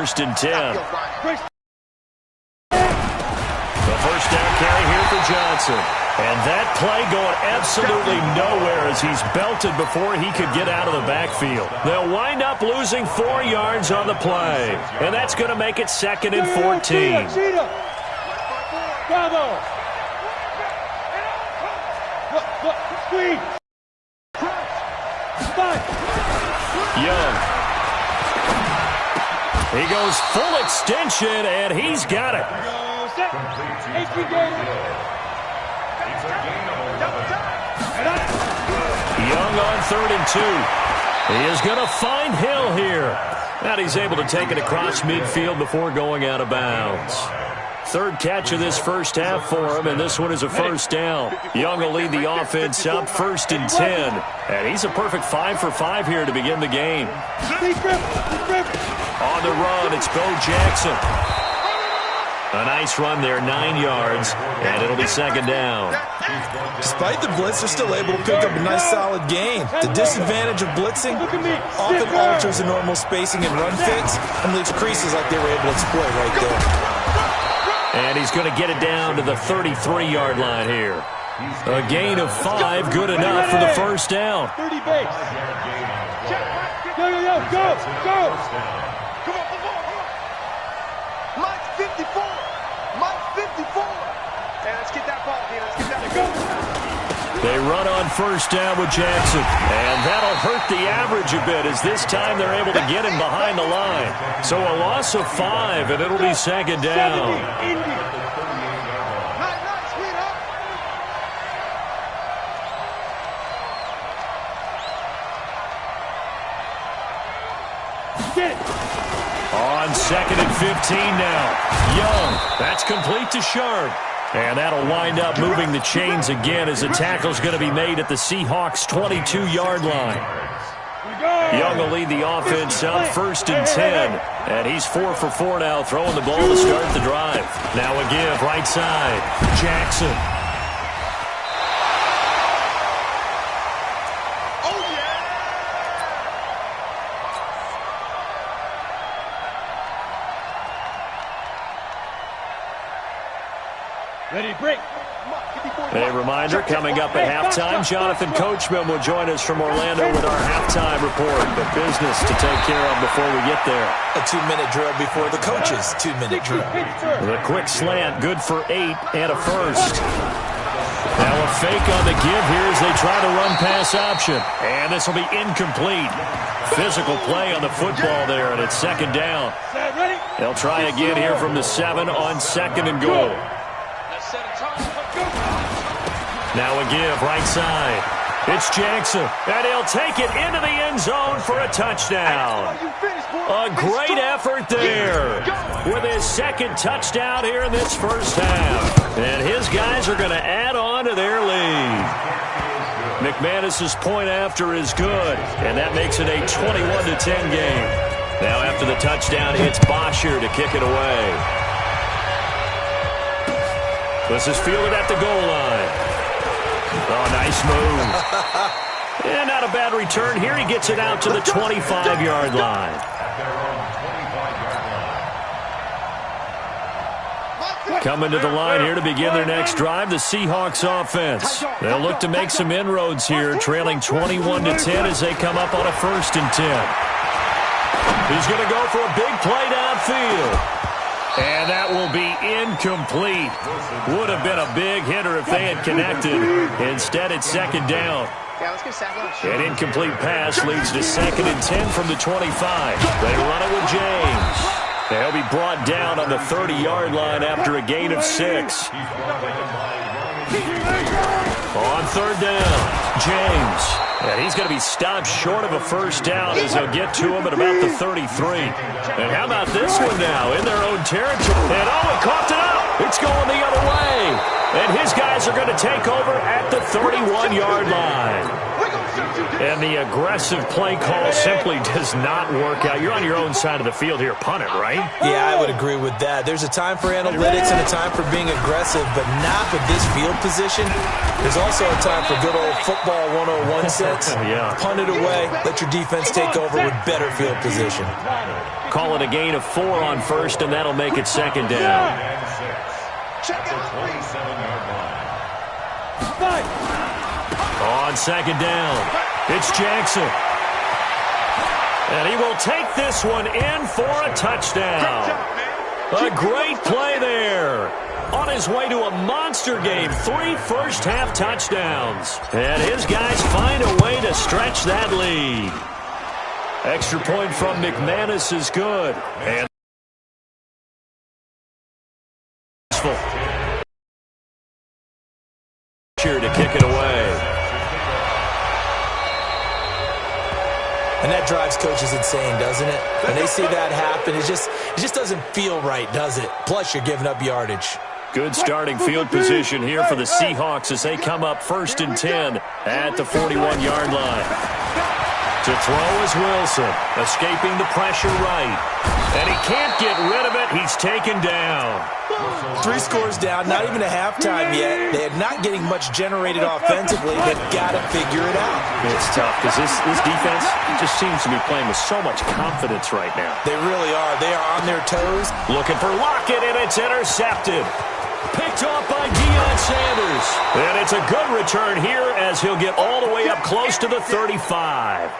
first and 10. The first down carry here for Johnson. And that play going absolutely nowhere as he's belted before he could get out of the backfield. They'll wind up losing 4 yards on the play. And that's going to make it 2nd and 14. Bravo. Screen. Young. He goes full extension, and he's got it. Young on 3rd and 2. He is going to find Hill here. And he's able to take it across midfield before going out of bounds. 3rd catch of this first half for him, and this one is a first down. Young will lead the offense up 1st and 10. And he's a perfect 5 for 5 here to begin the game. On the run, it's Bo Jackson. A nice run there, 9 yards, and it'll be 2nd down. Despite the blitz, they're still able to pick up a nice solid gain. The disadvantage of blitzing often alters the normal spacing and run fits and leaves creases like they were able to exploit right there. And he's going to get it down to the 33-yard line here. A gain of 5, good enough for the first down. 30 base. Go. Come on. Mike 54. Mike 54. Hey, let's get that ball here. Let's get that go. They run on first down with Jackson. And that'll hurt the average a bit as this time they're able to get him behind the line. So a loss of 5, and it'll be 2nd down. On 2nd and 15 now. Young, that's complete to Sharp. And that'll wind up moving the chains again as the tackle's going to be made at the Seahawks' 22-yard line. Young will lead the offense up 1st and 10. And he's 4 for 4 now, throwing the ball to start the drive. Now a give, right side. Jackson. Ready, break. A reminder, coming up at halftime, Jonathan Coachman will join us from Orlando with our halftime report. But business to take care of before we get there. A 2-minute drill before the coach's 2-minute drill. The quick slant, good for 8 and a first. Now a fake on the give here as they try to run pass option. And this will be incomplete. Physical play on the football there, and it's 2nd down. They'll try again here from the 7 on 2nd and goal. Now a give, right side. It's Jackson, and he'll take it into the end zone for a touchdown. A great effort there with his 2nd touchdown here in this first half. And his guys are going to add on to their lead. McManus's point after is good, and that makes it a 21-10 game. Now after the touchdown, it's Bosher to kick it away. This is fielded at the goal line. Oh, nice move. And not a bad return here. He gets it out to the 25-yard line. Coming to the line here to begin their next drive, the Seahawks offense. They'll look to make some inroads here, trailing 21-10 as they come up on a 1st and 10. He's going to go for a big play downfield. And that will be incomplete. Would have been a big hitter if they had connected. Instead, it's 2nd down. An incomplete pass leads to 2nd and 10 from the 25. They run it with James. They'll be brought down on the 30-yard line after a gain of 6. On 3rd down, James. And he's going to be stopped short of a first down as they'll get to him at about the 33. And how about this one now in their own territory? And he coughed it up. It's going the other way. And his guys are going to take over at the 31-yard line. And the aggressive play call simply does not work out. You're on your own side of the field here. Punt it, right? Yeah, I would agree with that. There's a time for analytics and a time for being aggressive, but not with this field position. There's also a time for good old football 101 sets. Yeah. Punt it away. Let your defense take over with better field position. Call it a gain of 4 on first, and that'll make it second down. Check out 5. On second down, it's Jackson. And he will take this one in for a touchdown. A great play there. On his way to a monster game, 3 first-half touchdowns. And his guys find a way to stretch that lead. Extra point from McManus is good. And here to kick it away. And that drives coaches insane, doesn't it? When they see that happen, it just doesn't feel right, does it? Plus, you're giving up yardage. Good starting field position here for the Seahawks as they come up 1st and 10 at the 41-yard line. To throw is Wilson, escaping the pressure right. And he can't get rid of it. He's taken down. 3 scores down, not even a halftime yet. They are not getting much generated offensively. They've got to figure it out. It's tough because this defense just seems to be playing with so much confidence right now. They really are. They are on their toes. Looking for Lockett, and it's intercepted. Picked off by Deion Sanders. And it's a good return here as he'll get all the way up close to the 35.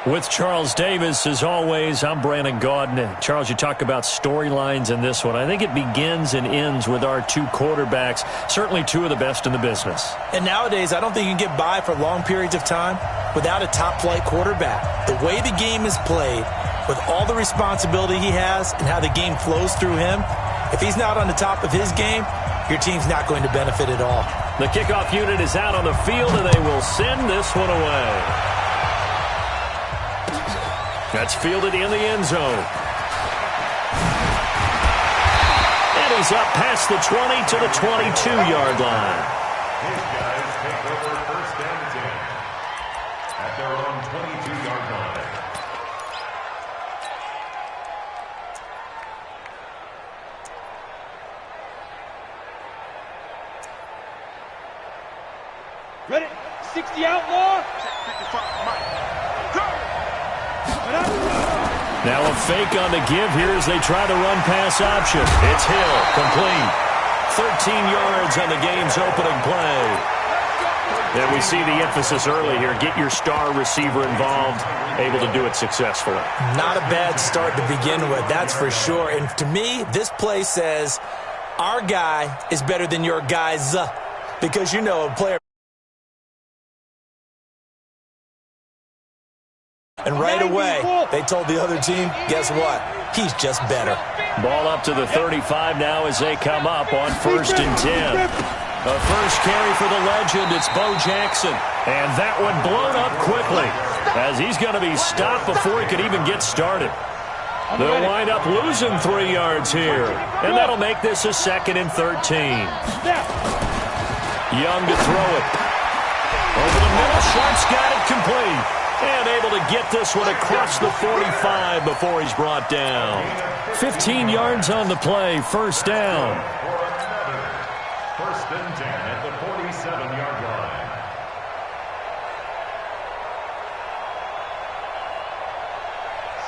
With Charles Davis, as always, I'm Brandon Gaudin. Charles, you talk about storylines in this one. I think it begins and ends with our 2 quarterbacks, certainly 2 of the best in the business. And nowadays, I don't think you can get by for long periods of time without a top-flight quarterback. The way the game is played, with all the responsibility he has and how the game flows through him, if he's not on the top of his game, your team's not going to benefit at all. The kickoff unit is out on the field, and they will send this one away. That's fielded in the end zone. And he's up past the 20 to the 22-yard line. His guys take over 1st and 10 at their own 22-yard line. Ready? 60 outlaw. 55, Mike. Go! Now a fake on the give here as they try the run-pass option. It's Hill, complete. 13 yards on the game's opening play. And we see the emphasis early here. Get your star receiver involved, able to do it successfully. Not a bad start to begin with, that's for sure. And to me, this play says our guy is better than your guys, because you know a player. And right away, they told the other team, guess what? He's just better. Ball up to the 35 now as they come up on 1st and 10. A first carry for the legend, it's Bo Jackson. And that one blown up quickly as he's going to be stopped before he could even get started. They'll wind up losing 3 yards here. And that'll make this a 2nd and 13. Young to throw it. Over the middle, Sharp's got it complete. And able to get this one across the 45 before he's brought down. 15 yards on the play, 1st down. the 47-yard line.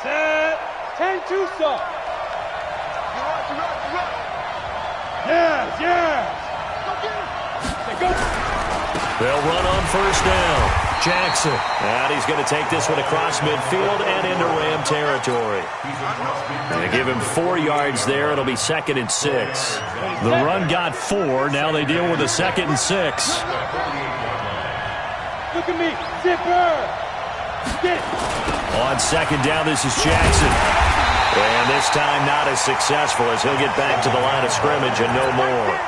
Set. 10-2 stop. You're right. Yes, yes. Go. They'll run on first down. Jackson. And he's going to take this one across midfield and into Ram territory. They give him 4 yards there. It'll be 2nd and 6. The run got 4. Now they deal with a 2nd and 6. Look at me. Zipper. Get it. On 2nd down, this is Jackson. And this time not as successful as he'll get back to the line of scrimmage and no more.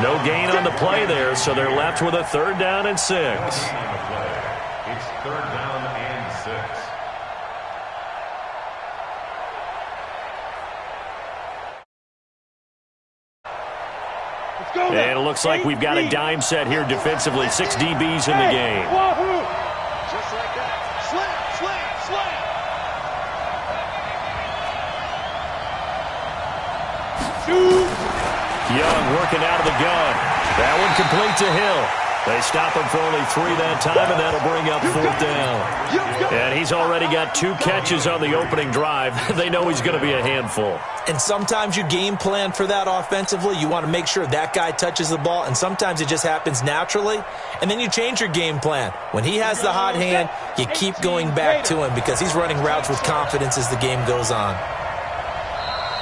No gain on the play there, so they're left with a 3rd down and 6. It's 3rd down and 6. Let's go now. And it looks like we've got a dime set here defensively. 6 DBs in the game. Wahoo. Just like that. Slam. Shoot. Young working out of the gun. That one complete to Hill. They stop him for only 3 that time, and that'll bring up 4th down. And he's already got 2 catches on the opening drive. They know he's going to be a handful. And sometimes you game plan for that offensively. You want to make sure that guy touches the ball, and sometimes it just happens naturally. And then you change your game plan. When he has the hot hand, you keep going back to him because he's running routes with confidence as the game goes on.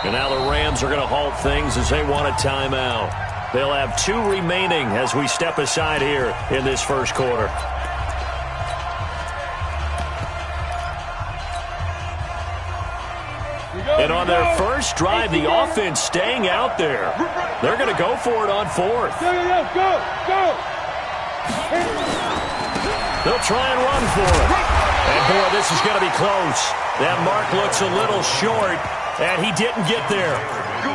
And now the Rams are going to halt things as they want a timeout. They'll have 2 remaining as we step aside here in this first quarter. And on their first drive, the offense staying out there. They're going to go for it on 4th. Go. They'll try and run for it. And, boy, this is going to be close. That mark looks a little short, and he didn't get there.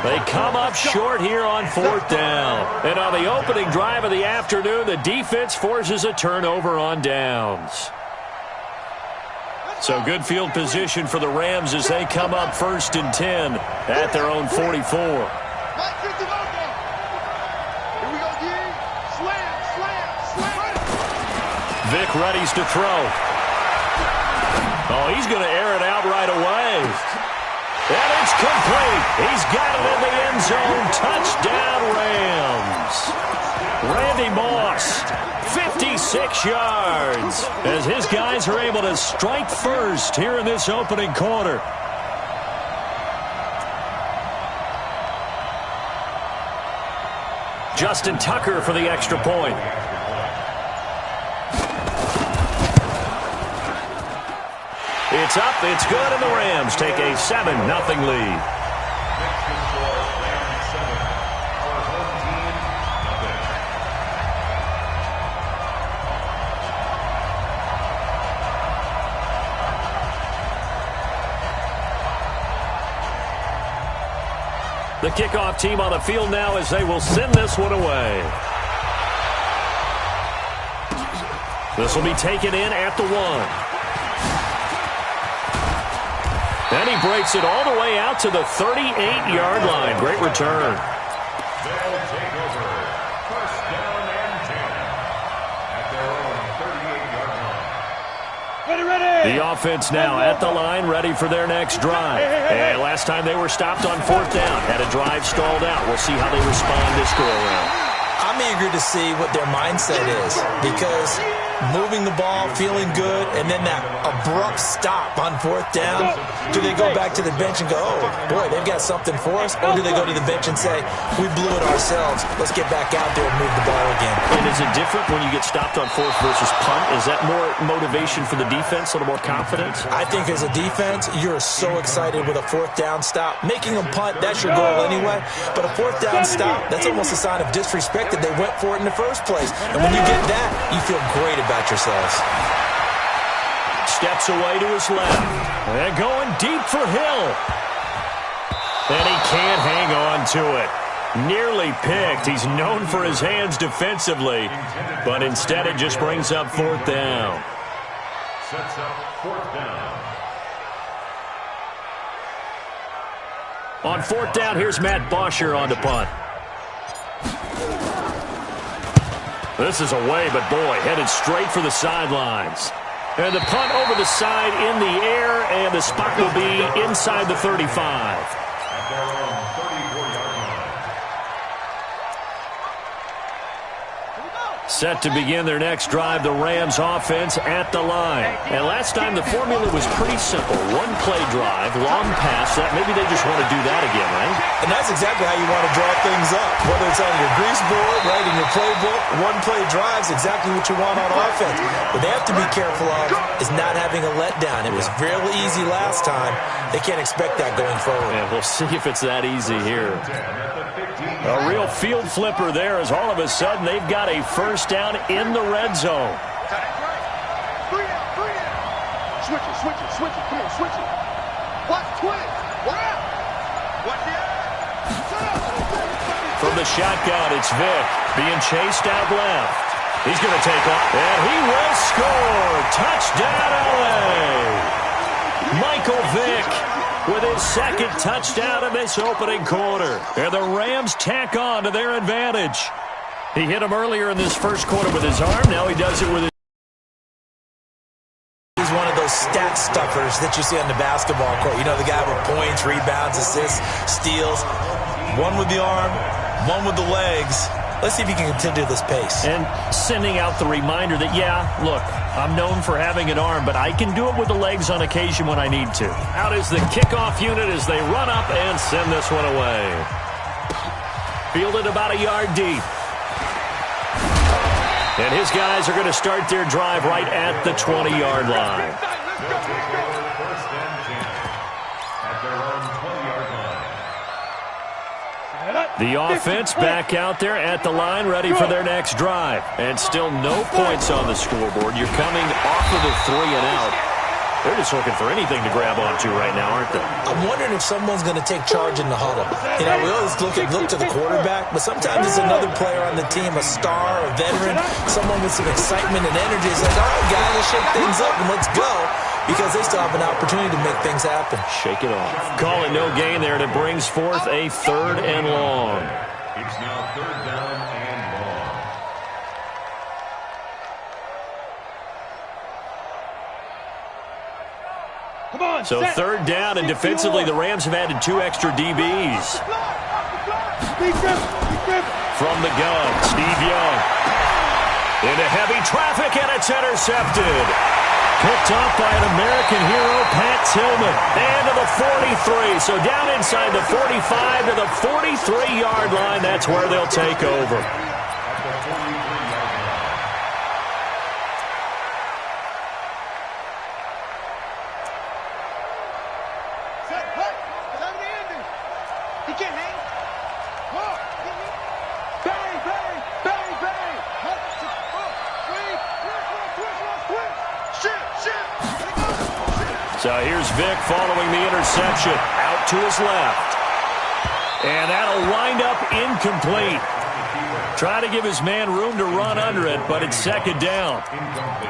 They come up short here on 4th down. And on the opening drive of the afternoon, the defense forces a turnover on downs. So good field position for the Rams as they come up 1st and 10 at their own 44. Here we go, D. Slam. Vic readies to throw. Oh, he's going to air it out right away. And it's complete. He's got it in the end zone. Touchdown, Rams. Randy Moss, 56 yards, as his guys are able to strike first here in this opening quarter. Justin Tucker for the extra point. It's up, it's good, and the Rams take a 7-0 lead. The kickoff team on the field now as they will send this one away. This will be taken in at the 1. And he breaks it all the way out to the 38-yard line. Great return. They'll take over. 1st down and 10 at their own 38-yard line. Ready. The offense now at the line, ready for their next drive. And last time they were stopped on 4th down. Had a drive stalled out. We'll see how they respond this go-around. I'm eager to see what their mindset is because moving the ball, feeling good, and then that abrupt stop on 4th down. Do they go back to the bench and go, oh, boy, they've got something for us? Or do they go to the bench and say, we blew it ourselves. Let's get back out there and move the ball again. And is it different when you get stopped on 4th versus punt? Is that more motivation for the defense, a little more confidence? I think as a defense, you're so excited with a 4th down stop. Making them punt, that's your goal anyway. But a 4th down stop, that's almost a sign of disrespect that they went for it in the first place. And when you get that, you feel great about yourselves. Steps away to his left. And going deep for Hill. And he can't hang on to it. Nearly picked. He's known for his hands defensively. But instead it just brings up 4th down. Sets up 4th down. On 4th down, here's Matt Bosher on the punt. This is away, but boy, headed straight for the sidelines. And the punt over the side in the air, and the spot will be inside the 35. At their own 34-yard line. Set to begin their next drive, the Rams offense at the line. And last time the formula was pretty simple. One play drive, long pass. That maybe they just want to do that again, right? And that's exactly how you want to draw things up. Whether it's on your grease board, right, in your playbook, one play drives exactly what you want on offense. What they have to be careful of is not having a letdown. It was really easy last time. They can't expect that going forward. Yeah, we'll see if it's that easy here. A real field flipper there as all of a sudden they've got a first down in the red zone. Three out. Switch it. Come on, switch it. Watch twist. Watch the From the shotgun, it's Vick being chased out left. He's going to take off, and he will score. Touchdown, LA. Michael Vick with his second touchdown of this opening quarter. And the Rams tack on to their advantage. He hit him earlier in this first quarter with his arm. Now he does it with his... He's one of those stat stuffers that you see on the basketball court. You know, the guy with points, rebounds, assists, steals. One with the arm, one with the legs. Let's see if he can continue this pace. And sending out the reminder that, yeah, look, I'm known for having an arm, but I can do it with the legs on occasion when I need to. Out is the kickoff unit as they run up and send this one away. Fielded about a yard deep. And his guys are going to start their drive right at the 20-yard line. First and 10 at their own 20-yard line. The offense back out there at the line, ready for their next drive. And still no points on the scoreboard. You're coming off of the 3 and out. They're just looking for anything to grab onto right now, aren't they? I'm wondering if someone's going to take charge in the huddle. You know, we always look to the quarterback, but sometimes it's another player on the team, a star, a veteran, someone with some excitement and energy. It's like, all right, guys, let's shake things up and let's go, because they still have an opportunity to make things happen. Shake it off. Call it no gain there, and it brings forth a 3rd and long. It's now 3rd down and long. Come on, So set. 3rd down, and defensively the Rams have added 2 extra DBs. Big grip. From the gun, Steve Young. Into heavy traffic, and it's intercepted. Picked off by an American hero, Pat Tillman. And to the 43. So down inside the 45 to the 43-yard line. That's where they'll take over. At the 43-yard line. Set. Hey, seven to Andy. He can't hang. Bang. So here's Vick following the interception. Out to his left. And that'll wind up incomplete. Trying to give his man room to run under it, but it's 2nd down.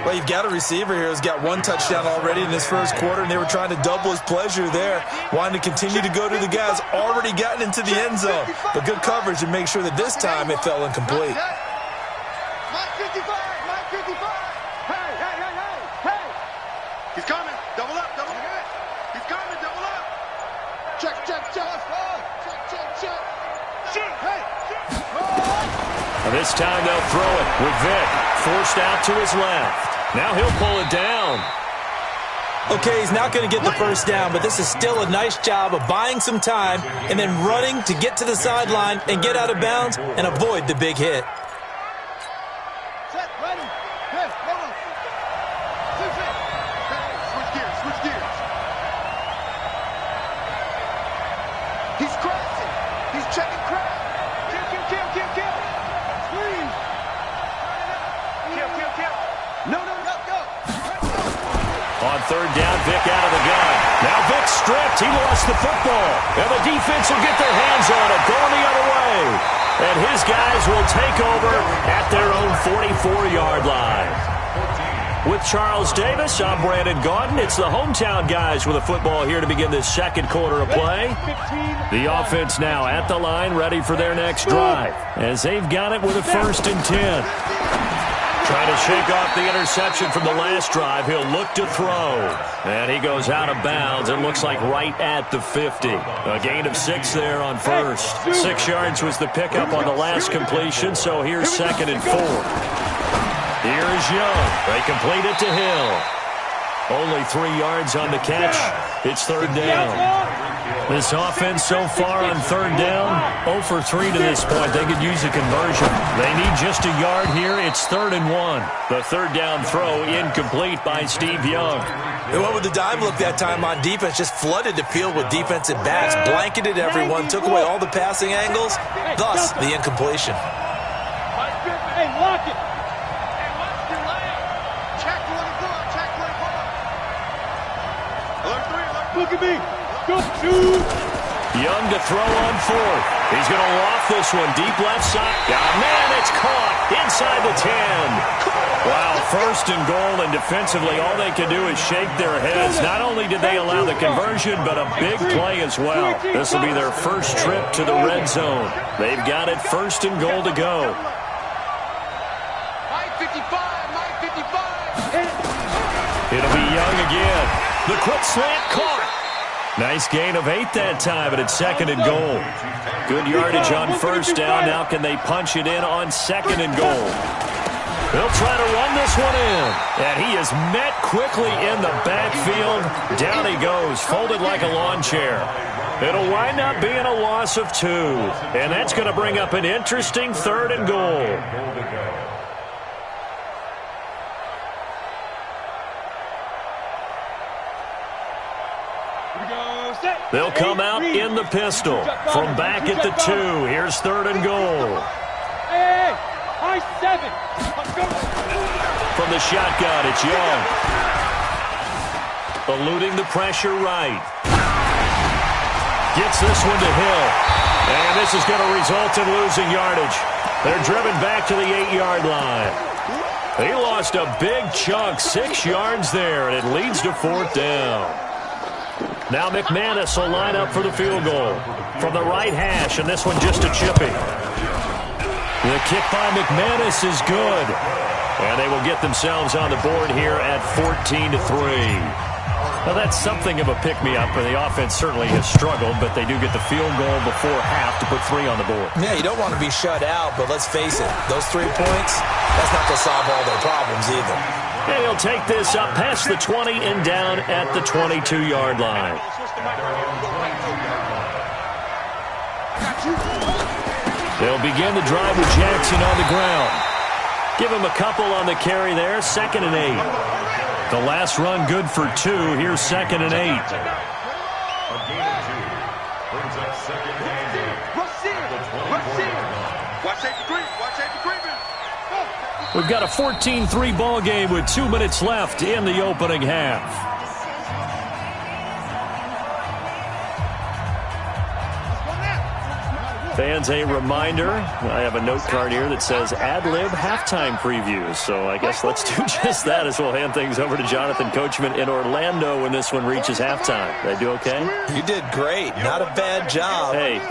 Well, you've got a receiver here who's got 1 touchdown already in this first quarter, and they were trying to double his pleasure there, wanting to continue to go to the guys already gotten into the end zone. But good coverage to make sure that this time it fell incomplete. Mike 55. Hey. He's coming. Double up. He's coming. Double up. Check. Hey. And this time they'll throw it with Vick. Forced out to his left. Now he'll pull it down. Okay, he's not going to get the first down, but this is still a nice job of buying some time and then running to get to the sideline and get out of bounds and avoid the big hit. Set. Ready. Hey, hold on. Switch gears. He's crossing. He's checking crowd. Kill. Squeeze. Kill. No. Go. On 3rd down, Vick out of the gun. Now Vick stripped. He lost the football. And the defense will get their hands on it, going the other way. And his guys will take over at their own 44-yard line. With Charles Davis, I'm Brandon Gaudin. It's the hometown guys with a football here to begin this second quarter of play. The offense now at the line, ready for their next drive, as they've got it with a 1st and 10. Trying to shake off the interception from the last drive. He'll look to throw. And he goes out of bounds. It looks like right at the 50. A gain of 6 there on first. 6 yards was the pickup on the last completion, so here's 2nd and 4. Here's Young. They complete it to Hill. Only 3 yards on the catch. It's 3rd down. This offense so far on 3rd down, 0 for 3 to this point. They could use a conversion. They need just a yard here. It's 3rd and 1. The 3rd down throw incomplete by Steve Young. They went with the dime look that time on defense, just flooded the field with defensive backs, blanketed everyone, took away all the passing angles, thus the incompletion. Hey, lock it. Look at me. Go shoot. Young to throw on 4th. He's going to loft this one deep left side. Oh, man, it's caught inside the 10. Wow, 1st and goal, and defensively all they can do is shake their heads. Not only did they allow the conversion, but a big play as well. This will be their first trip to the red zone. They've got it 1st and goal to go. It'll be Young again. The quick slant caught. Nice gain of 8 that time, but it's 2nd and goal. Good yardage on 1st down. Now can they punch it in on 2nd and goal? They'll try to run this one in. And he is met quickly in the backfield. Down he goes, folded like a lawn chair. It'll wind up being a loss of 2. And that's going to bring up an interesting 3rd and goal. They'll come out in the pistol. From back at the 2, here's 3rd and goal. Hey, high 7. From the shotgun, it's Young. Eluding the pressure right. Gets this one to Hill. And this is going to result in losing yardage. They're driven back to the 8-yard line. He lost a big chunk, 6 yards there, and it leads to 4th down. Now McManus will line up for the field goal from the right hash, and this one just a chippy. The kick by McManus is good, and they will get themselves on the board here at 14-3. Now that's something of a pick-me-up, and the offense certainly has struggled, but they do get the field goal before half to put 3 on the board. Yeah, you don't want to be shut out, but let's face it, those 3 points, that's not going to solve all their problems either. And he'll take this up past the 20 and down at the 22-yard line. They'll begin the drive with Jackson on the ground. Give him a couple on the carry there, 2nd and 8. The last run good for 2. Here's 2nd and 8. A gain of 2 brings up 2nd and 8. Watch safety green. Watch safety green. We've got a 14-3 ball game with 2 minutes left in the opening half. Fans, a reminder, I have a note card here that says ad-lib halftime previews. So I guess let's do just that as we'll hand things over to Jonathan Coachman in Orlando when this one reaches halftime. Did I do okay? You did great. Not a bad job. Hey.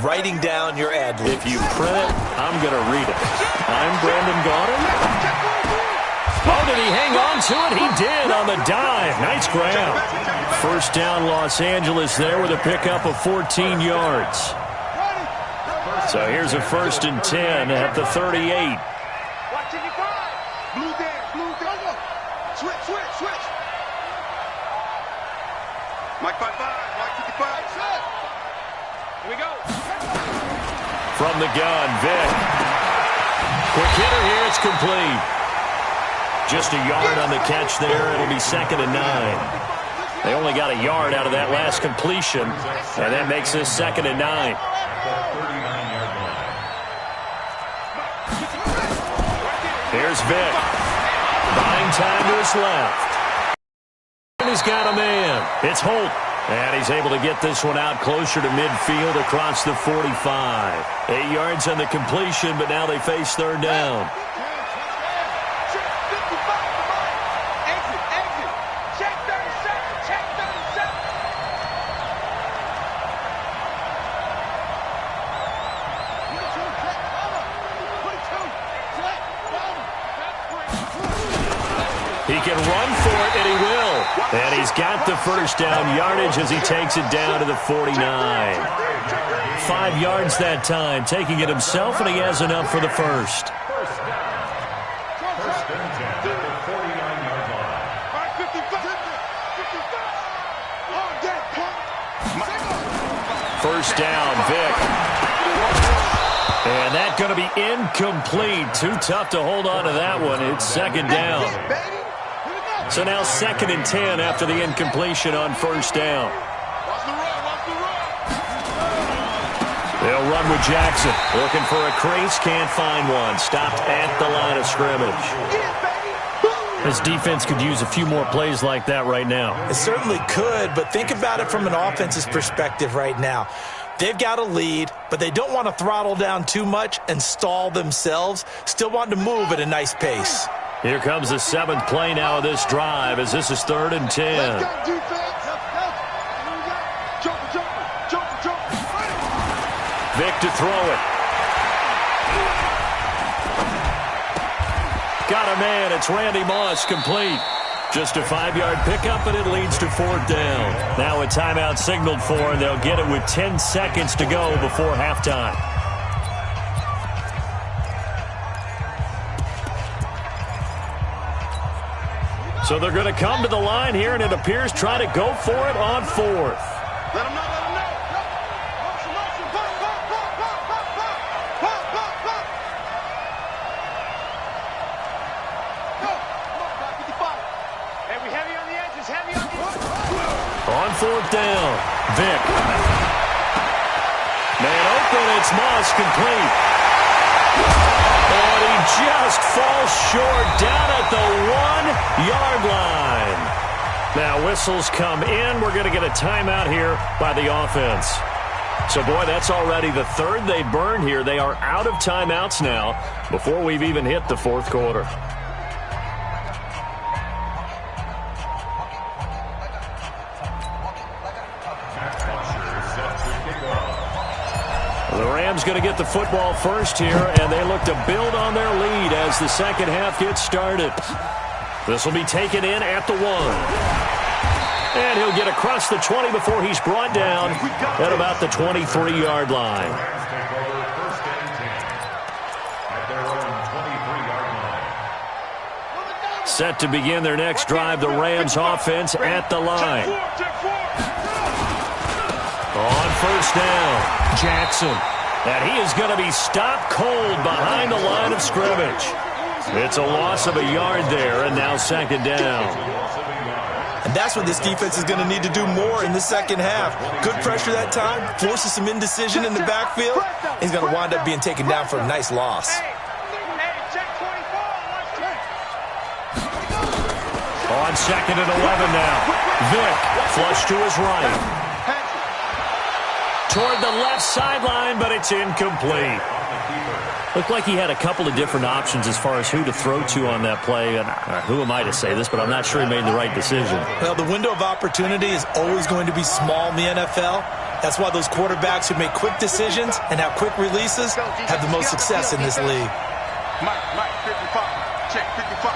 Writing down your ad-libs. If you print it, I'm going to read it. I'm Brandon Gaudin. Oh, did he hang on to it? He did on the dive. Nice grab. 1st down Los Angeles there with a pickup of 14 yards. So here's a 1st and 10 at the 38. Blue down. Switch. Mike 5-5. Mike 55. Here we go. From the gun, Vic. Quick hitter here. It's complete. Just a yard on the catch there. It'll be 2nd and 9. They only got a yard out of that last completion, and that makes this 2nd and 9. Here's Vic. Buying time to his left. And he's got a man. It's Holt. And he's able to get this one out closer to midfield across the 45. 8 yards on the completion, but now they face 3rd down. He can run for it, and he will. And he's got the first down yardage as he takes it down to the 49. 5 yards that time, taking it himself, and he has enough for the first. First down, Vic. And that's going to be incomplete. Too tough to hold on to that one. It's second down. So now 2nd and 10 after the incompletion on first down. They'll run with Jackson. Looking for a crease, can't find one. Stopped at the line of scrimmage. This defense could use a few more plays like that right now. It certainly could, but think about it from an offense's perspective right now. They've got a lead, but they don't want to throttle down too much and stall themselves. Still want to move at a nice pace. Here comes the 7th play now of this drive as this is 3rd and 10. Let's go, defense. Vic to throw it. Got a man. It's Randy Moss, complete. Just a 5-yard pickup, and it leads to 4th down. Now a timeout signaled for, and they'll get it with 10 seconds to go before halftime. So they're going to come to the line here, and it appears try to go for it on 4th. Let him know, let him know. Motion, pop. Go. Come on, 55. Hey, we heavy on the edges, heavy on the edges. On 4th down, Vic. Man open, it's Moss, complete. And he just falls short down at the 1-yard line. Now whistles come in. We're going to get a timeout here by the offense. So, boy, that's already the 3rd they burned here. They are out of timeouts now before we've even hit the 4th quarter. The Rams going to get the football first here, and they look to build on their lead as the second half gets started. This will be taken in at the 1. And he'll get across the 20 before he's brought down at about the 23-yard line. Set to begin their next drive, the Rams offense at the line. On first down, Jackson. And he is going to be stopped cold behind the line of scrimmage. It's a loss of a yard there, and now 2nd down. And that's what this defense is going to need to do more in the second half. Good pressure that time, forces some indecision in the backfield. He's going to wind up being taken down for a nice loss. On 2nd and 11 now. Vic, flush to his right. Toward the left sideline, but it's incomplete. Looked like he had a couple of different options as far as who to throw to on that play. And who am I to say this, but I'm not sure he made the right decision. Well, the window of opportunity is always going to be small in the NFL. That's why those quarterbacks who make quick decisions and have quick releases have the most success in this league. Mike, 55. Check, 55.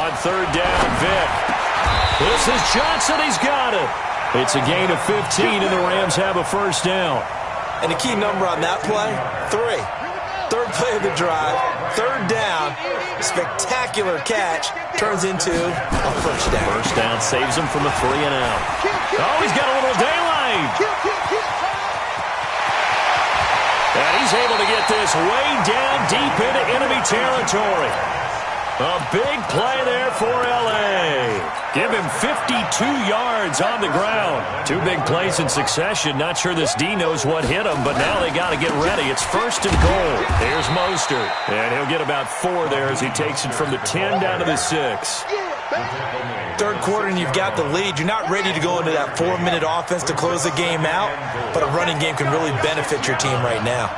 On 3rd down, Vic. This is Johnson. He's got it. It's a gain of 15, and the Rams have a first down. And the key number on that play, 3. 3rd play of the drive, 3rd down, spectacular catch, turns into a first down. First down saves him from a 3 and out. Oh, he's got a little daylight. And he's able to get this way down deep into enemy territory. A big play there for L.A. Give him 52 yards on the ground. 2 big plays in succession. Not sure this D knows what hit him, but now they got to get ready. It's 1st and goal. Here's Mostert. And he'll get about 4 there as he takes it from the 10 down to the 6. 3rd quarter and you've got the lead. You're not ready to go into that 4-minute offense to close the game out, but a running game can really benefit your team right now.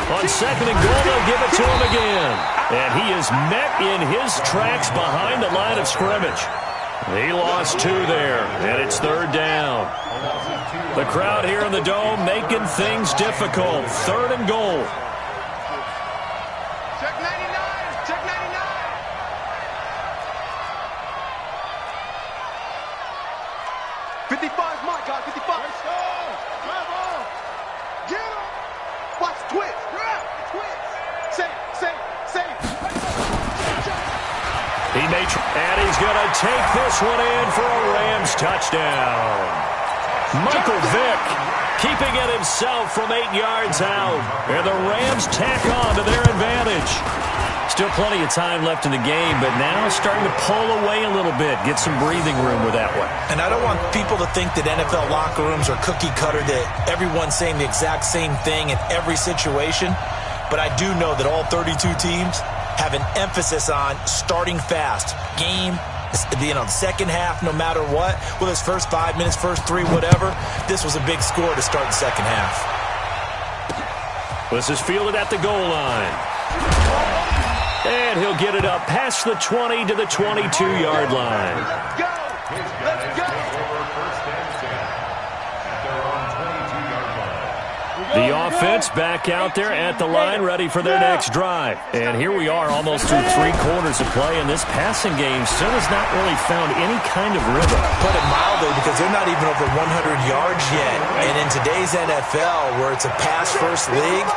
On 2nd and goal, they'll give it to him again. And he is met in his tracks behind the line of scrimmage. He lost 2 there, and it's 3rd down. The crowd here in the Dome making things difficult. 3rd and goal. Check 99. Check 99. 55 is mine, guys. 55. Let's go. Drive on. Get him. Watch twitch. Grab. Twitch. Save. He may and he's going to take this one in for a Rams touchdown. Michael Vick keeping it himself from 8 yards out. And the Rams tack on to their advantage. Still plenty of time left in the game, but now starting to pull away a little bit. Get some breathing room with that one. And I don't want people to think that NFL locker rooms are cookie cutter, that everyone's saying the exact same thing in every situation. But I do know that all 32 teams have an emphasis on starting fast. Game, second half, no matter what. Whether it's first 5 minutes, first 3, whatever. This was a big score to start the second half. This is fielded at the goal line. And he'll get it up past the 20 to the 22-yard line. Let's go. Let's go. The offense back out there at the line, ready for their next drive. And here we are, almost through 3 quarters of play, and this passing game still has not really found any kind of rhythm. Put it mildly, because they're not even over 100 yards yet. And in today's NFL, where it's a pass-first league,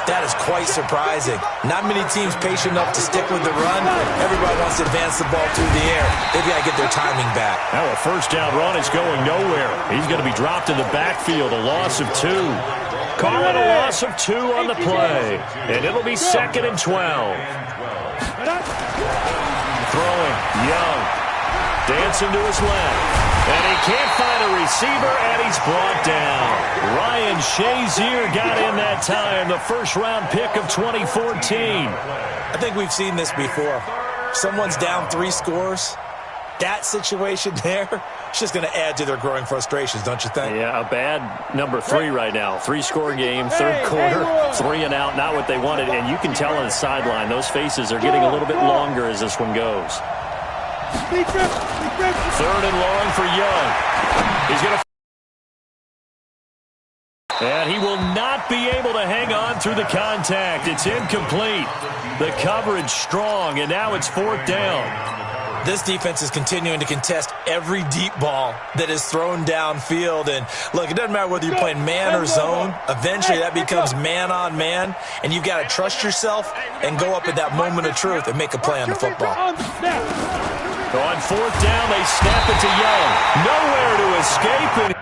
that is quite surprising. Not many teams patient enough to stick with the run. Everybody wants to advance the ball through the air. They've got to get their timing back. Now a first down run is going nowhere. He's going to be dropped in the backfield, a loss of 2. Call it a loss of 2 on the play. And it'll be 2nd and 12. Throwing, Young. Dancing to his left. And he can't find a receiver, and he's brought down. Ryan Shazier got in that time, the first-round pick of 2014. I think we've seen this before. Someone's down 3 scores. That situation there, it's just going to add to their growing frustrations, don't you think? Yeah, a bad number 3 right now. 3-score game, 3rd quarter, 3 and out, not what they wanted. And you can tell on the sideline, those faces are getting a little bit longer as this one goes. 3rd and long for Young. He's going to... And he will not be able to hang on through the contact. It's incomplete. The coverage strong, and now it's 4th down. This defense is continuing to contest every deep ball that is thrown downfield. And, look, it doesn't matter whether you're playing man or zone. Eventually that becomes man-on-man, and you've got to trust yourself and go up at that moment of truth and make a play on the football. On 4th down, they snap it to Young. Nowhere to escape it.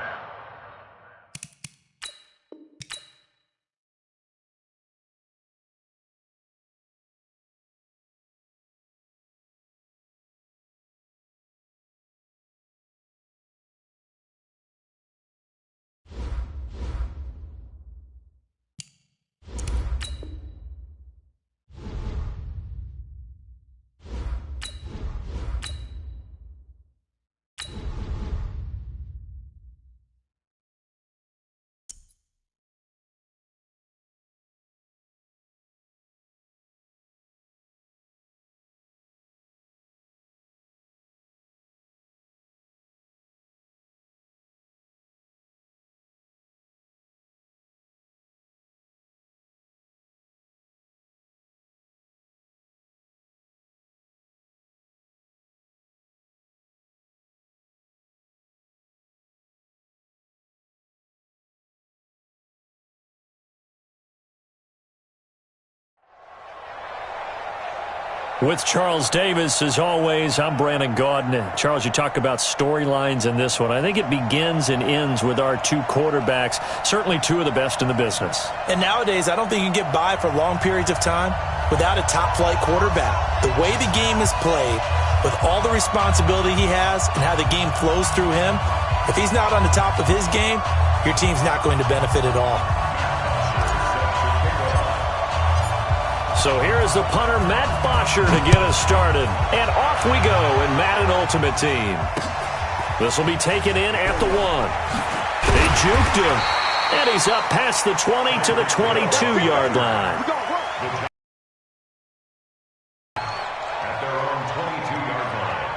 With Charles Davis, as always, I'm Brandon Gaudin. Charles, you talk about storylines in this one. I think it begins and ends with our 2 quarterbacks, certainly 2 of the best in the business. And nowadays, I don't think you can get by for long periods of time without a top-flight quarterback. The way the game is played, with all the responsibility he has and how the game flows through him, if he's not on the top of his game, your team's not going to benefit at all. So here is the punter, Matt Bosher, to get us started. And off we go in Madden Ultimate Team. This will be taken in at the 1. They juked him. And he's up past the 20 to the 22-yard line. At their own 22-yard line.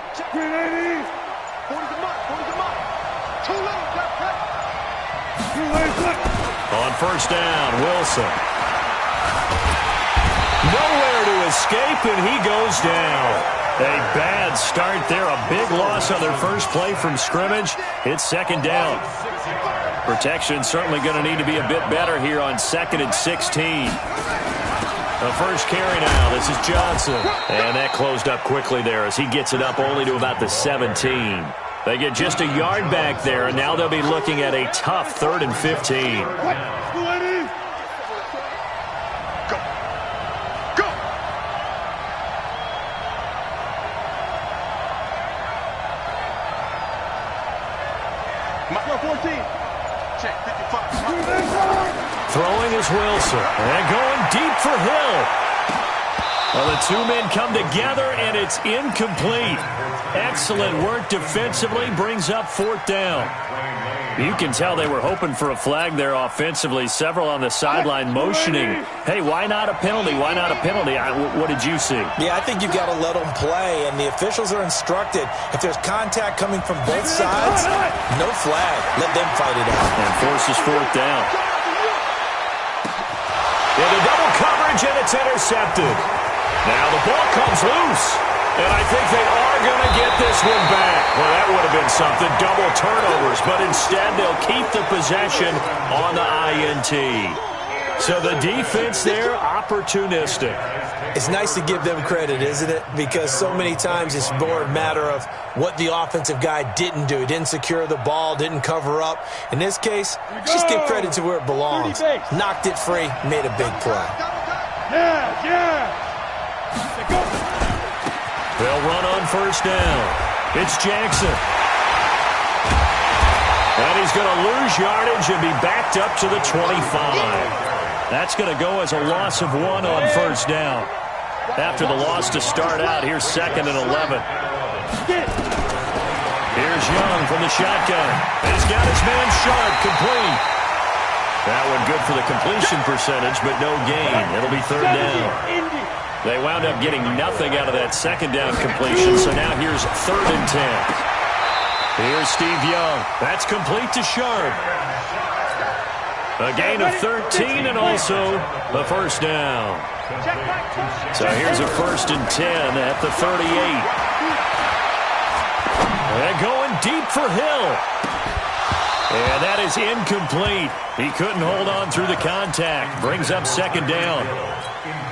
380. 40's a month. 40's a month. Too little, cut. On first down, Wilson. Nowhere to escape, and he goes down. A bad start there. A big loss on their first play from scrimmage. It's second down. Protection certainly going to need to be a bit better here on 2nd and 16. The first carry now. This is Johnson. And that closed up quickly there as he gets it up only to about the 17. They get just a yard back there, and now they'll be looking at a tough 3rd and 15. Throwing is Wilson. And going deep for Hill. Well, the two men come together, and it's incomplete. Excellent work defensively. Brings up 4th down. You can tell they were hoping for a flag there offensively. Several on the sideline motioning. Hey, why not a penalty? Why not a penalty? What did you see? Yeah, I think you've got to let them play, and the officials are instructed. If there's contact coming from both sides, no flag. Let them fight it out. And forces 4th down. Into double coverage, and it's intercepted. Now the ball comes loose, and I think they are going to get this one back. Well, that would have been something, double turnovers, but instead they'll keep the possession on the INT. So the defense there, opportunistic. It's nice to give them credit, isn't it? Because so many times it's more a matter of what the offensive guy didn't do. He didn't secure the ball, didn't cover up. In this case, just give credit to where it belongs. Knocked it free, made a big play. They'll run on first down. It's Jackson. And he's going to lose yardage and be backed up to the 25. That's going to go as a loss of 1 on first down. After the loss to start out, here's 2nd and 11. Here's Young from the shotgun. He's got his man Sharp complete. That one good for the completion percentage, but no gain. It'll be 3rd down. They wound up getting nothing out of that 2nd down completion, so now here's 3rd and 10. Here's Steve Young. That's complete to Sharp. A gain of 13 and also the first down. So here's a 1st and 10 at the 38. And going deep for Hill. And that is incomplete. He couldn't hold on through the contact. Brings up 2nd down.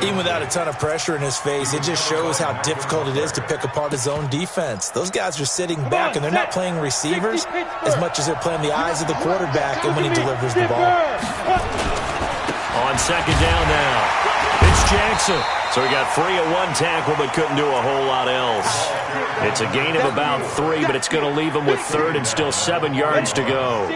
Even without a ton of pressure in his face, it just shows how difficult it is to pick apart his own defense. Those guys are sitting back, and they're not playing receivers as much as they're playing the eyes of the quarterback and when he delivers the ball. On 2nd down now, it's Jackson. So he got free of 1 tackle but couldn't do a whole lot else. It's a gain of about 3, but it's going to leave him with 3rd and still 7 yards to go.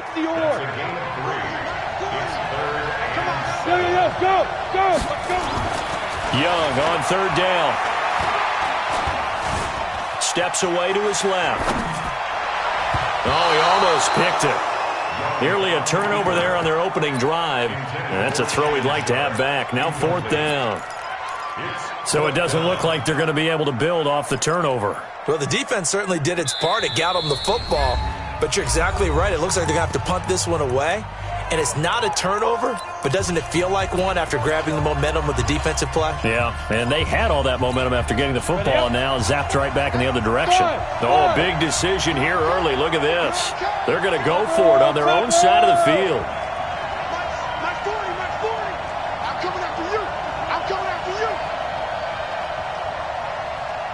Young on 3rd down. Steps away to his left. Oh, he almost picked it. Nearly a turnover there on their opening drive. And that's a throw he'd like to have back. Now 4th down. So it doesn't look like they're going to be able to build off the turnover. Well, the defense certainly did its part. It got them the football. But you're exactly right. It looks like they're going to have to punt this one away. And it's not a turnover, but doesn't it feel like one after grabbing the momentum with the defensive play? Yeah, and they had all that momentum after getting the football and now zapped right back in the other direction. Oh, a big decision here early. Look at this. They're going to go for it on their own side of the field. My 40. I'm coming after you.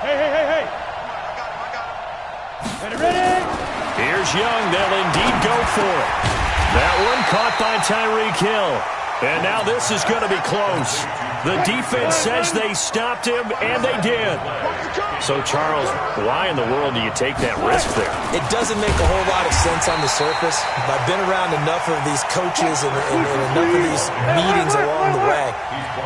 Hey. I got him. Ready? Here's Young. They'll indeed go for it. That one caught by Tyreek Hill. And now this is going to be close. The defense says they stopped him, and they did. So, Charles, why in the world do you take that risk there? It doesn't make a whole lot of sense on the surface. I've been around enough of these coaches and enough of these meetings along the way.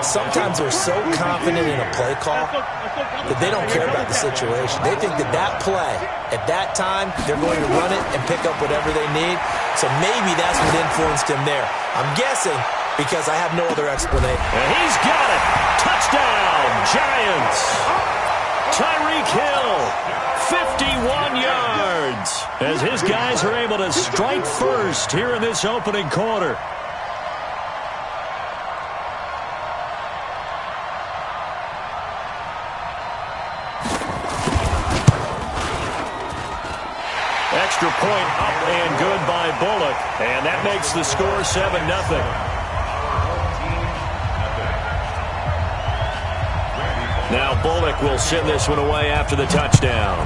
Sometimes they're so confident in a play call that they don't care about the situation. They think that play, at that time, they're going to run it and pick up whatever they need. So maybe that's what influenced him there. I'm guessing because I have no other explanation. And he's got it. Touchdown, Giants. Tyreek Hill, 51 yards, as his guys are able to strike first here in this opening quarter. Extra point up and good by Bullock, and that makes the score 7-0. Now Bullock will send this one away after the touchdown.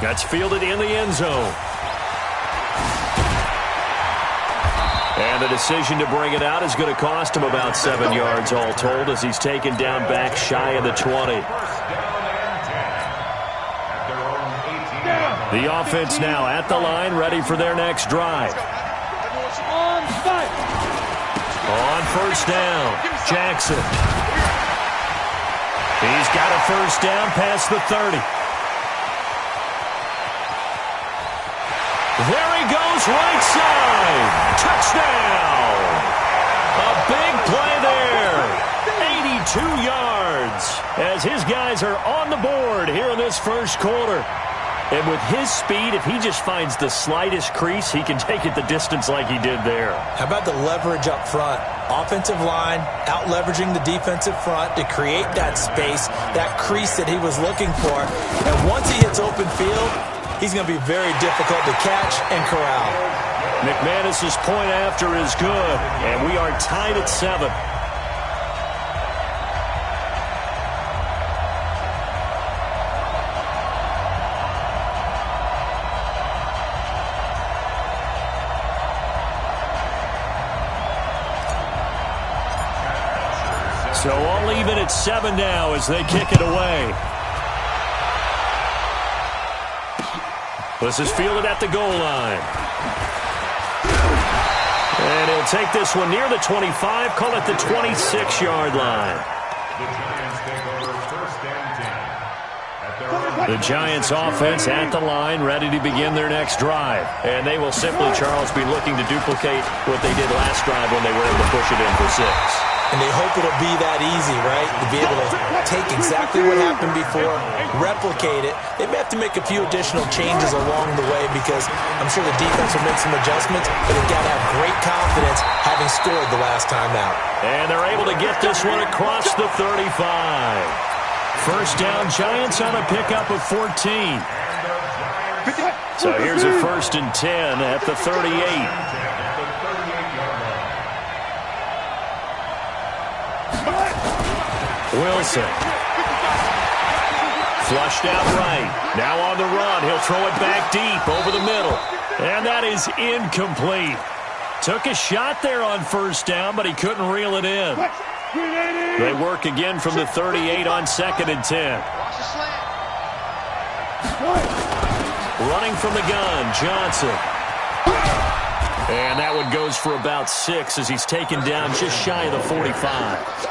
That's fielded in the end zone. And the decision to bring it out is going to cost him about 7 yards all told, as he's taken down back shy of the 20. The offense now at the line, ready for their next drive. On first down, Jackson. He's got a first down past the 30. There he goes, right side. Touchdown. A big play there. 82 yards as his guys are on the board here in this first quarter. And with his speed, if he just finds the slightest crease, he can take it the distance like he did there. How about the leverage up front? Offensive line out-leveraging the defensive front to create that space, that crease that he was looking for. And once he hits open field, he's going to be very difficult to catch and corral. McManus's point after is good, and we are tied at 7. So all even at 7 now as they kick it away. This is fielded at the goal line. And he'll take this one near the 25, call it the 26-yard line. The Giants offense at the line, ready to begin their next drive. And they will simply, Charles, be looking to duplicate what they did last drive when they were able to push it in for 6. And they hope it'll be that easy, right? To be able to take exactly what happened before, replicate it. They may have to make a few additional changes along the way because I'm sure the defense will make some adjustments, but they've got to have great confidence having scored the last time out. And they're able to get this one across the 35. First down, Giants on a pickup of 14. So here's a 1st and 10 at the 38. Wilson. Flushed out right. Now on the run. He'll throw it back deep over the middle. And that is incomplete. Took a shot there on first down, but he couldn't reel it in. They work again from the 38 on 2nd and 10. Running from the gun, Johnson. And that one goes for about 6 as he's taken down just shy of the 45.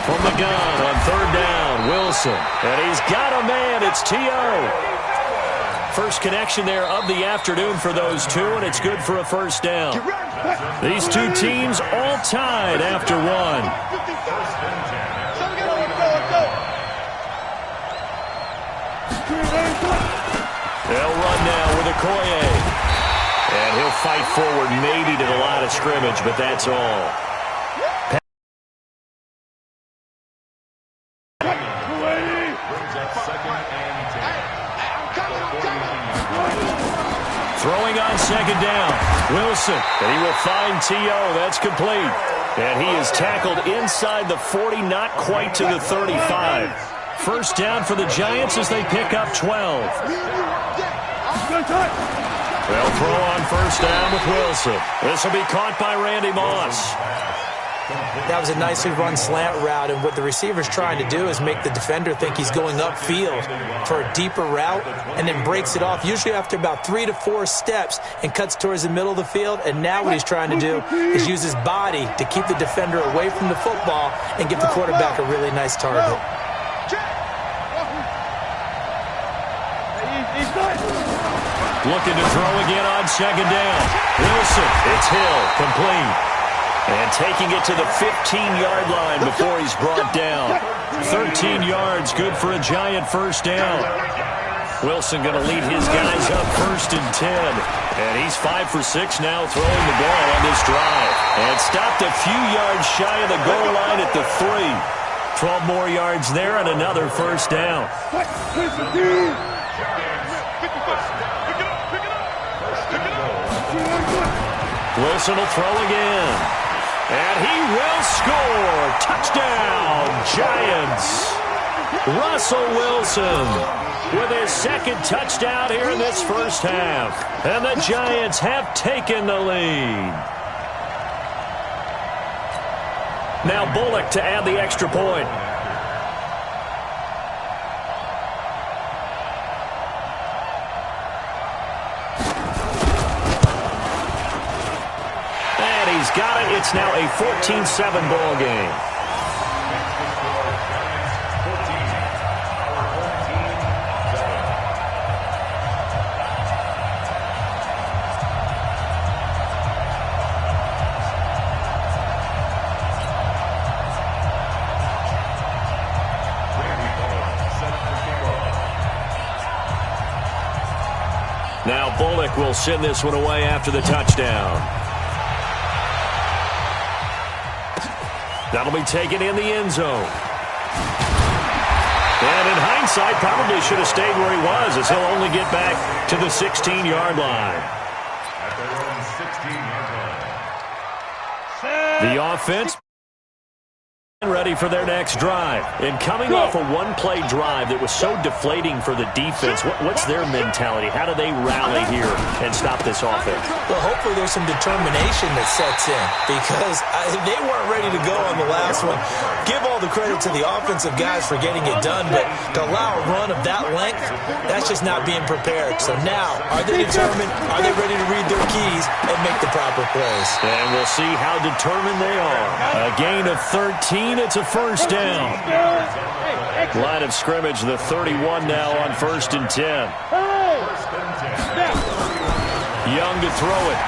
From the gun on 3rd down, Wilson. And he's got a man. It's T.O. First connection there of the afternoon for those two, and it's good for a first down. These two teams all tied after 1. They'll run now with Okoye. And he'll fight forward maybe to the line of scrimmage, but that's all. Throwing on 2nd down. Wilson. And he will find T.O. That's complete. And he is tackled inside the 40, not quite to the 35. First down for the Giants as they pick up 12. They'll throw on first down with Wilson. This will be caught by Randy Moss. That was a nicely run slant route, and what the receiver's trying to do is make the defender think he's going upfield for a deeper route and then breaks it off, usually after about 3 to 4 steps, and cuts towards the middle of the field. And now what he's trying to do is use his body to keep the defender away from the football and give the quarterback a really nice target. Looking to throw again on second down. Wilson, it's Hill, complete. And taking it to the 15-yard line before he's brought down. 13 yards, good for a Giant first down. Wilson going to lead his guys up 1st and 10. And he's 5 for 6 now throwing the ball on this drive. And stopped a few yards shy of the goal line at the 3. 12 more yards there and another first down. Wilson will throw again. And he will score. Touchdown, Giants. Russell Wilson with his second touchdown here in this first half. And the Giants have taken the lead. Now Bullock to add the extra point. Got it. It's now a 14-7 ball game. Now Bullock will send this one away after the touchdown. That'll be taken in the end zone. And in hindsight, probably should have stayed where he was, as he'll only get back to the 16-yard line. At their own 16-yard line. The offense ready for their next drive. And coming off a one-play drive that was so deflating for the defense, what's their mentality? How do they rally here and stop this offense? Well, hopefully there's some determination that sets in, because they weren't ready to go on the last one. Give all the credit to the offensive guys for getting it done, but to allow a run of that length, that's just not being prepared. So now, are they determined? Are they ready to read their keys and make the proper plays? And we'll see how determined they are. A gain of 13. It's a first down. Line of scrimmage, the 31 now on 1st and 10. Young to throw it.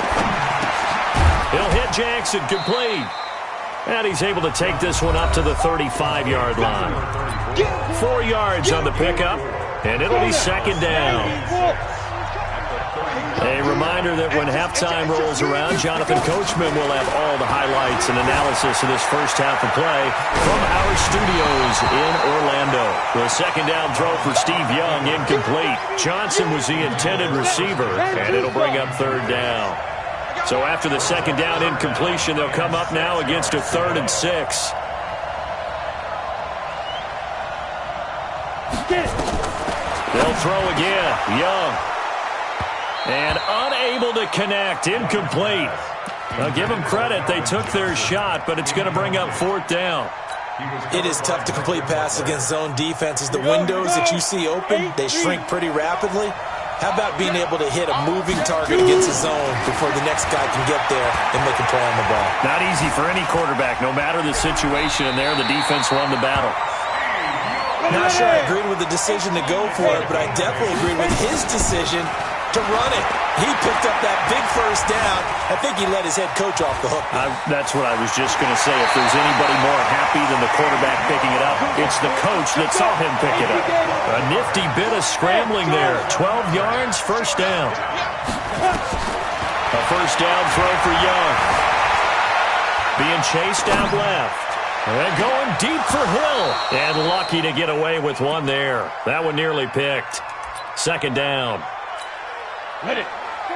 He'll hit Jackson, complete. And he's able to take this one up to the 35-yard line. 4 yards on the pickup, and it'll be second down. A reminder that when halftime rolls around, Jonathan Coachman will have all the highlights and analysis of this first half of play from our studios in Orlando. The second down throw for Steve Young, incomplete. Johnson was the intended receiver, and it'll bring up 3rd down. So after the second down incompletion, they'll come up now against a 3rd and 6. They'll throw again. Young. And unable to connect. Incomplete. Now give them credit. They took their shot, but it's going to bring up 4th down. It is tough to complete passes against zone defenses. The windows that you see open, they shrink pretty rapidly. How about being able to hit a moving target against a zone before the next guy can get there and make a play on the ball? Not easy for any quarterback, no matter the situation. And there, the defense won the battle. Not sure I agreed with the decision to go for it, but I definitely agreed with his decision to run it. He picked up that big first down. I think he let his head coach off the hook. That's what I was just going to say. If there's anybody more happy than the quarterback picking it up, it's the coach that saw him pick it up. A nifty bit of scrambling there. 12 yards, first down. A first down throw for Young. Being chased out left. And going deep for Hill. And lucky to get away with one there. That one nearly picked. Second down.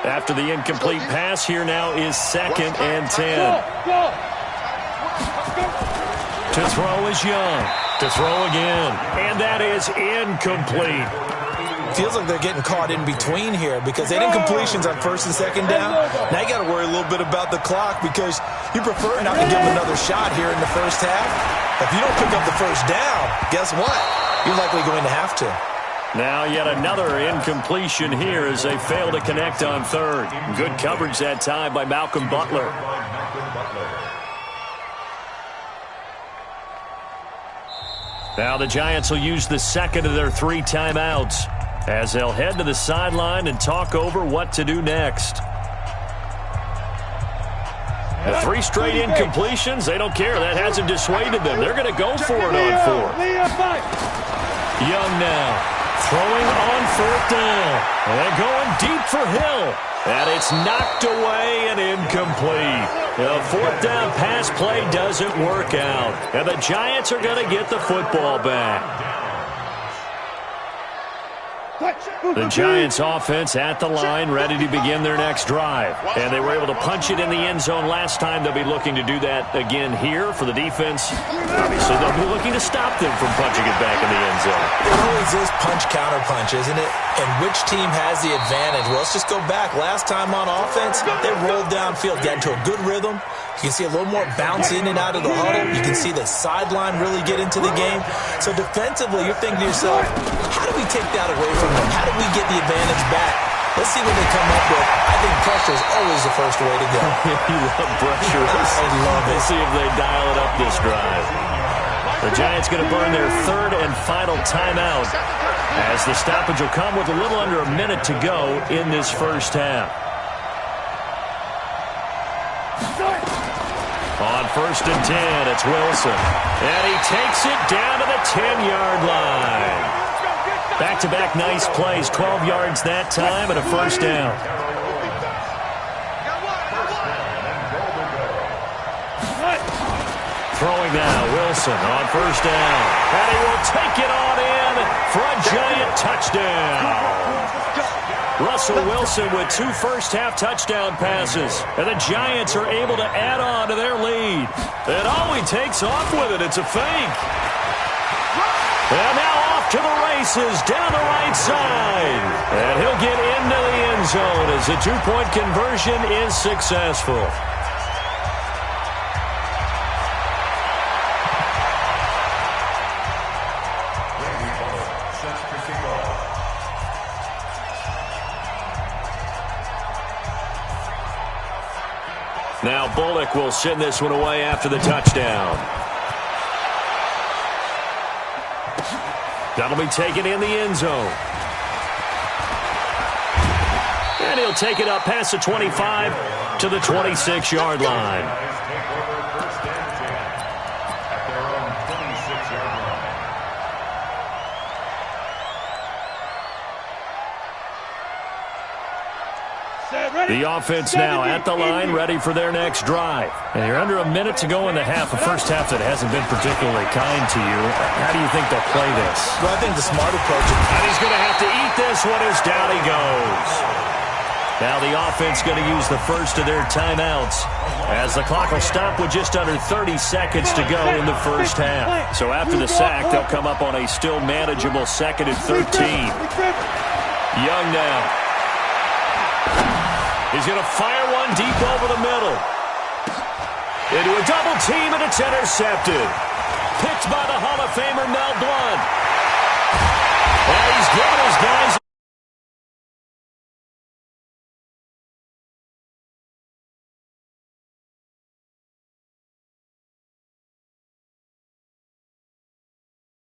After the incomplete pass, here now is 2nd and 10. To throw is Young. To throw again. And that is incomplete. Feels like they're getting caught in between here because they had incompletions on 1st and 2nd down. Now you got to worry a little bit about the clock because you prefer not to give them another shot here in the first half. If you don't pick up the first down, guess what? You're likely going to have to. Now yet another incompletion here as they fail to connect on 3rd. Good coverage that time by Malcolm Butler. Now the Giants will use the second of their 3 timeouts. as they'll head to the sideline and talk over what to do next. The 3 straight incompletions, they don't care. That hasn't dissuaded them. They're going to go for it on 4th. Young now, throwing on 4th down. And going deep for Hill. And it's knocked away and incomplete. The 4th down pass play doesn't work out. And the Giants are going to get the football back. The Giants offense at the line, ready to begin their next drive. And they were able to punch it in the end zone last time. They'll be looking to do that again here for the defense. Obviously, they'll be looking to stop them from punching it back in the end zone. It always is punch-counter-punch, isn't it? And which team has the advantage? Well, let's just go back. Last time on offense, they rolled downfield, got into a good rhythm. You can see a little more bounce in and out of the huddle. You can see the sideline really get into the game. So defensively, you're thinking to yourself, how do we take that away from them? How do we get the advantage back? Let's see what they come up with. I think pressure is always the first way to go. You love pressure. I love it. Let's see if they dial it up this drive. The Giants going to burn their 3rd and final timeout as the stoppage will come with a little under a minute to go in this first half. On 1st and 10, it's Wilson. And he takes it down to the 10-yard line. Back-to-back nice plays, 12 yards that time and a first down. Throwing now, Wilson on 1st down. And he will take it on in for a Giant touchdown. Russell Wilson with 2 first-half touchdown passes. And the Giants are able to add on to their lead. And all he takes off with it, it's a fake. And now off to the races down the right side. And he'll get into the end zone as the 2-point conversion is successful. Now Bullock will send this one away after the touchdown. That'll be taken in the end zone. And he'll take it up past the 25 to the 26-yard line. The offense now at the line, ready for their next drive. And you're under a minute to go in the half. A first half that hasn't been particularly kind to you. How do you think they'll play this? Well, I think the smart approach. And he's going to have to eat this one as down he goes. Now the offense going to use the first of their timeouts as the clock will stop with just under 30 seconds to go in the first half. So after the sack, they'll come up on a still manageable 2nd and 13. Young now. He's going to fire one deep over the middle. Into a double team, and it's intercepted. Picked by the Hall of Famer Mel Blount.